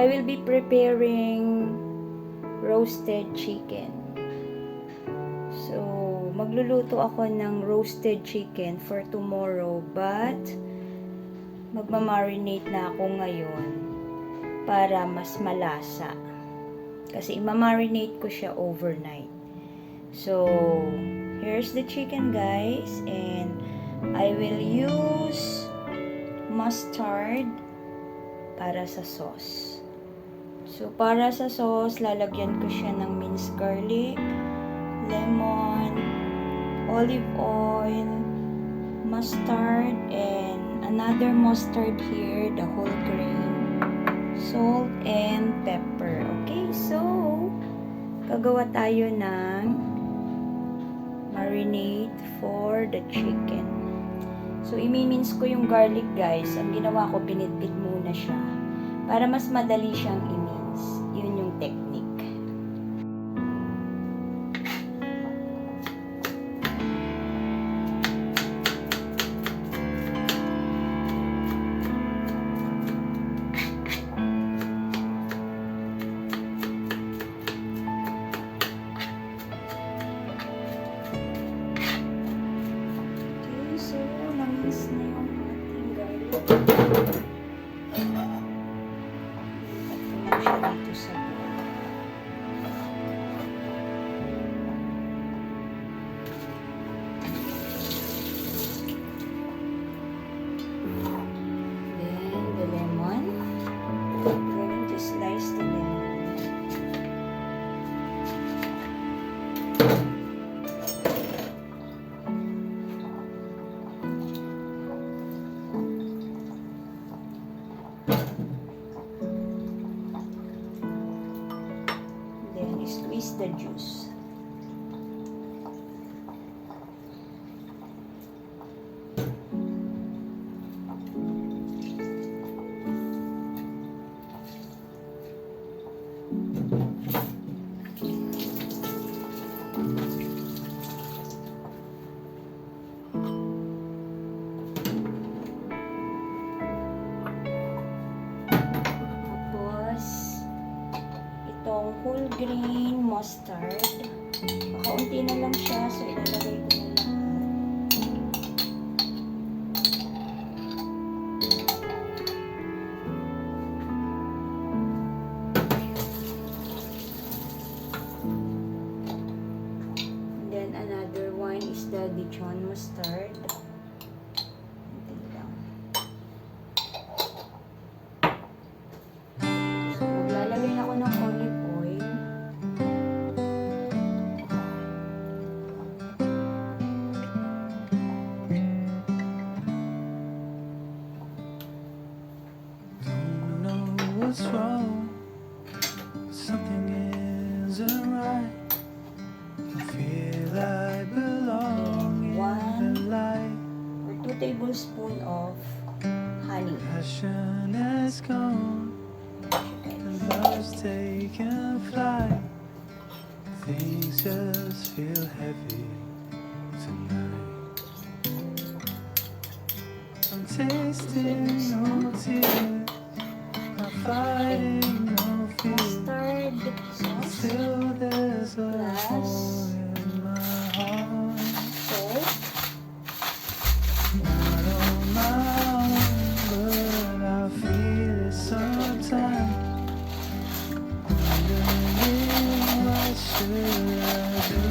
I will be preparing roasted chicken. So, magluluto ako ng roasted chicken for tomorrow, but magmamarinate na ako ngayon para mas malasa. Kasi imamarinate ko siya overnight. So, here's the chicken, guys, and I will use mustard para sa sauce. So, para sa sauce, lalagyan ko siya ng minced garlic, lemon, olive oil, mustard, and another mustard here, the whole grain, salt, and pepper. Okay, so, gagawa tayo ng marinade for the chicken. So, imimince ko yung garlic, guys. Ang ginawa ko, binitbit muna siya para mas madali siyang i-mince. Yun yung technique. Squeeze the juice. Whole grain mustard. Makaunti na lang siya, so ilalagay ko na lang. And then another one is the Dijon mustard. So, maglalagay na ako ng olive oil. What's wrong? Something isn't right. I feel I belong in the light. Or 2 tablespoons of honey. Passion is gone. And love's taken flight. Things just feel heavy tonight. I'm tasting no tears. Fighting no fear. Mustard sauce. Still there's a hole in my heart. Salt. Not on my own, but I feel it sometimes. Wondering what should I do?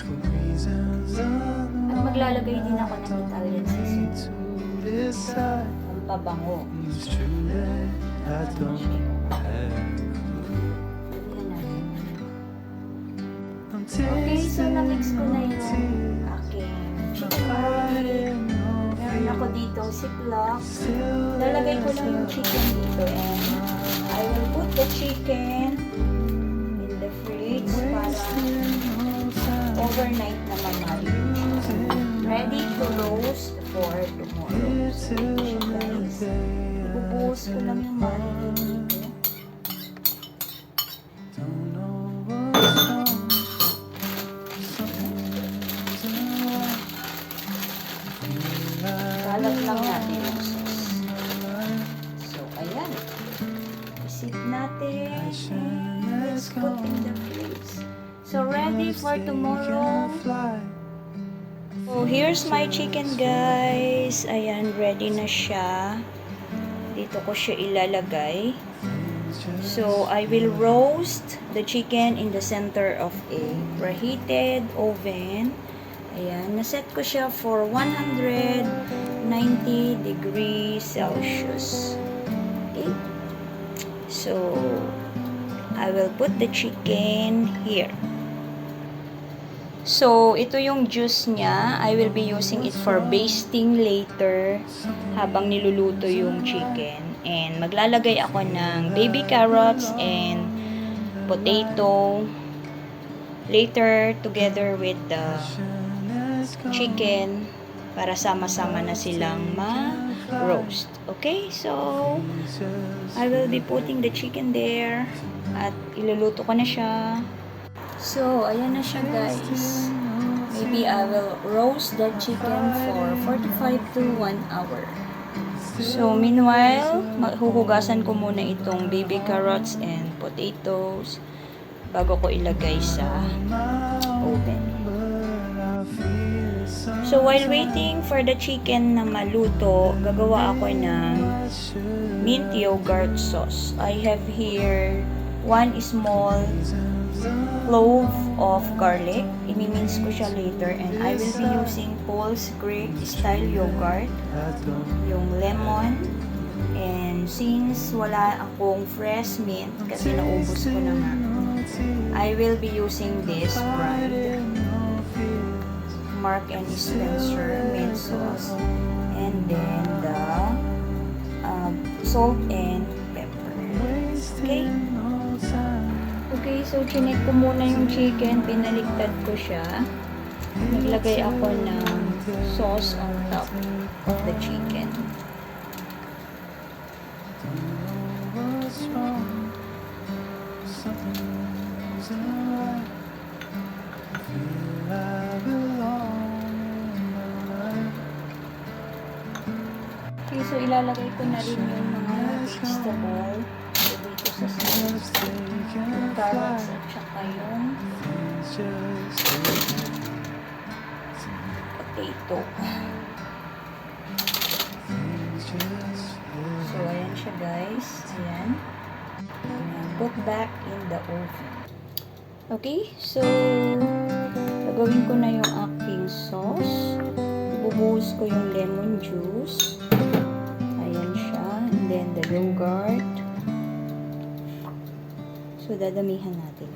For reasons unknown, At maglalagay din ako ng Italian seasoning. to decide. Pabango. It's true that I don't have. Okay, so na-mix ko na yung aking chicken. Meron ako dito ziplock. Lalagay ko lang yung chicken dito and I will put the chicken in the fridge para overnight na mamarinate. Ready to roast for tomorrow. So, guys, ibubuhos ko lang yung marinade dito. Kalat lang natin yung sauce. Isip natin. And let's put in the fridge. So, ready for tomorrow. So, here's my chicken, guys. Ayan, ready na siya. Dito ko siya ilalagay. So, I will roast the chicken in the center of a preheated oven. Ayan, naset ko siya for 190 degrees Celsius. Okay? So, I will put the chicken here. So, ito yung juice niya. I will be using it for basting later habang niluluto yung chicken. And maglalagay ako ng baby carrots and potato later together with the chicken para sama-sama na silang ma-roast. Okay? So, I will be putting the chicken there at iluluto ko na siya. So, ayan na siya, guys. Maybe I will roast the chicken for 45 to 1 hour. So, meanwhile, huhugasan ko muna itong baby carrots and potatoes bago ko ilagay sa oven. So, while waiting for the chicken na maluto, gagawa ako ng mint yogurt sauce. I have here 1 small clove of garlic. Imi-mince ko siya later and I will be using Paul's Greek style yogurt, yung lemon, and since wala akong fresh mint kasi naubos ko na nga, I will be using this brand, Mark and Spencer mint sauce, and then the salt and pepper. Okay? Okay, so chinek ko muna yung chicken, pinaligtad ko siya. Naglagay ako ng sauce on top of the chicken. Okay, so ilalagay ko na rin yung mga vegetable dito sa sauce. Yung carrots at saka yung potato. So, ayan siya, guys. Ayan. Put back in the oven. Okay, so gagawin ko na yung aking sauce. Bubuhos ko yung lemon juice. Ayan siya. And then the yogurt. So, dadamihan natin.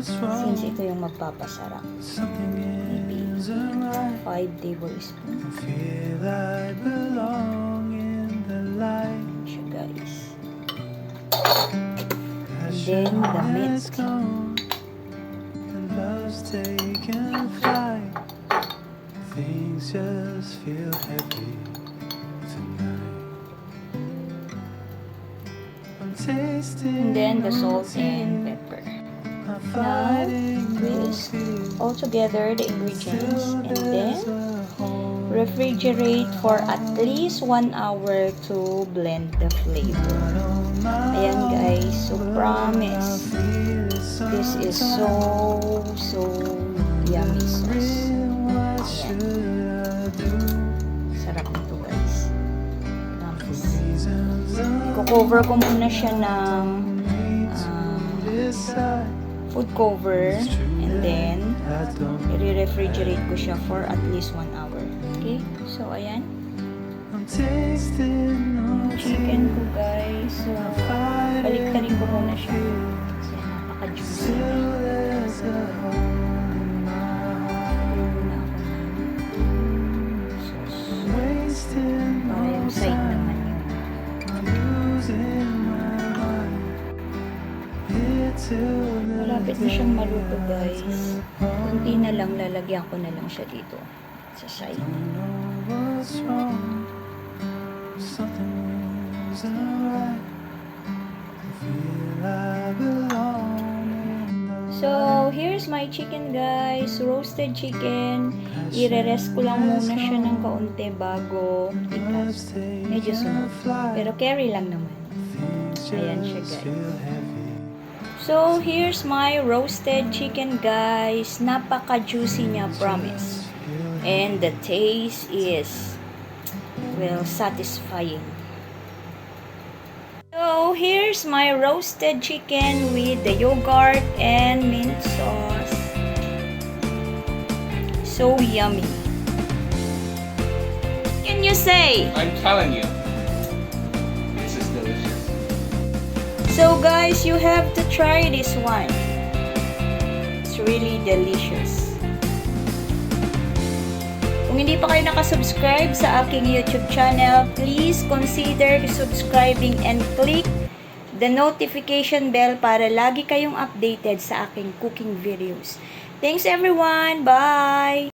Since ito yung magpapasarap. Maybe 5 tablespoons. Ayan siya, guys. And then, the milk. Things just feel heavy tonight. And then the salt and pepper. Now, whisk all together the ingredients and then refrigerate for at least 1 hour to blend the flavor. Ayan, guys, so promise this is so yummy sauce. Ayan. Sarap nito, guys. Promise. Cover ko muna siya ng food cover and then i-refrigerate ko siya for at least 1 hour. Okay? So, ayan. Chicken ko, guys. So, balik-tarin ko muna siya. Kasi napaka-juicy. Para yung side naman yun. Malapit na siyang maluto, guys. Kunti na lang, lalagyan ko na lang siya dito sa side. So, here's my chicken guys. Roasted chicken. I-rest ko lang muna siya ng kaunti bago ikat. Medyo sunog. Pero carry lang naman. Ayan siya guys. So, here's my roasted chicken guys. Napaka-juicy niya, promise. And the taste is, well, satisfying. So, here's my roasted chicken with the yogurt and mint sauce. So yummy. Can you say? I'm telling you, this is delicious. So guys, you have to try this one. It's really delicious. Kung hindi pa kayo nakasubscribe sa aking YouTube channel, please consider subscribing and click the notification bell para lagi kayong updated sa aking cooking videos. Thanks everyone! Bye!